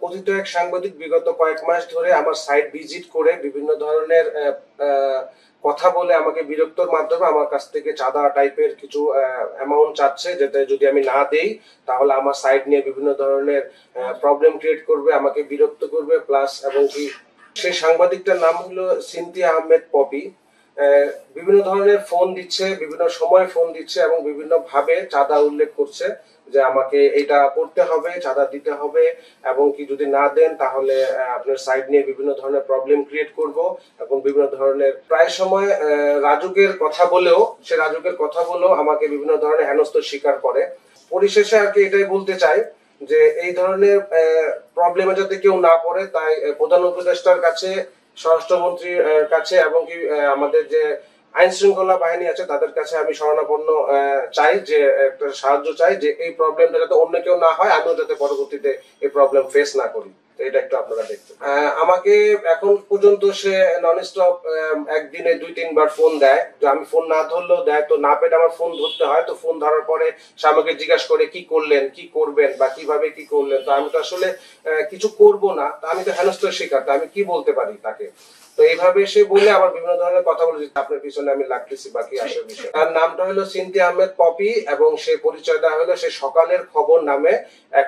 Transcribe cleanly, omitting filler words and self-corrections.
কথিত এক সাংবাদিক বিগত কয়েক মাস ধরে আমার সাইট ভিজিট করে বিভিন্ন ধরনের কথা বলে আমাকে বিরক্তর মাধ্যমে আমার কাছ থেকে চাঁদা টাইপের কিছু অ্যামাউন্ট চাচ্ছে, যেটা যদি আমি না দেই তাহলে আমার সাইট নিয়ে বিভিন্ন ধরনের প্রবলেম ক্রিয়েট করবে, আমাকে বিরক্ত করবে প্লাস এবং কি সেই সাংবাদিকটার নাম হলো সিনথিয়া আহমেদ পপি। বিভিন্ন ধরনের ফোন দিচ্ছে, বিভিন্ন সময় ফোন দিচ্ছে এবং বিভিন্ন ভাবে চাঁদা উল্লেখ করছে যে আমাকে এটা করতে হবে, চাঁদা দিতে হবে এবং কি যদি না দেন তাহলে আপনার সাইট নিয়ে বিভিন্ন ধরনের প্রবলেম ক্রিয়েট করব এবং বিভিন্ন ধরনের প্রায় সময় রাজুকের কথা বলেও আমাকে বিভিন্ন ধরনের হেনস্থার শিকার করে। পরিশেষে আর কি এটাই বলতে চাই যে এই ধরনের প্রবলেমে যাতে কেউ না পড়ে, তাই প্রধান উপদেষ্টার কাছে, স্বরাষ্ট্রমন্ত্রীর কাছে এবং কি আমাদের যে আইন শৃঙ্খলা বাহিনী আছে তাদের কাছে আমি শরণাপন্ন চাই, যে একটা সাহায্য চাই যে এই প্রবলেমটা যাতে অন্য কেউ না হয়, আমিও যাতে পরবর্তীতে এই প্রবলেম ফেস না করি। এটা একটু আপনারা দেখবেন। আমাকে এখন পর্যন্ত সে নন স্টপ একদিনে 2-3 বার ফোন দেয়, যে আমি ফোন না ধরলেও দেয়, তো না পেলে আমার ফোন ধরতে হয়। তো ফোন ধরার পরে সে আমাকে জিজ্ঞাসা করে কি করলেন, কি করবেন বা কিভাবে কি করলেন। তো আমি তো আসলে কিছু করব না, তো আমি তো হেনস্থার শিকার, তো আমি কি বলতে পারি তাকে। তো এইভাবে সে বলে আবার বিভিন্ন ধরনের কথা বলে যে আপনার পিছনে আমি লাগতেছি বাকি আসার বিষয়। তার নামটা হলো সিনথিয়া আহমেদ পপি এবং সে পরিচয়টা হলো সে সকালের খবর নামে এক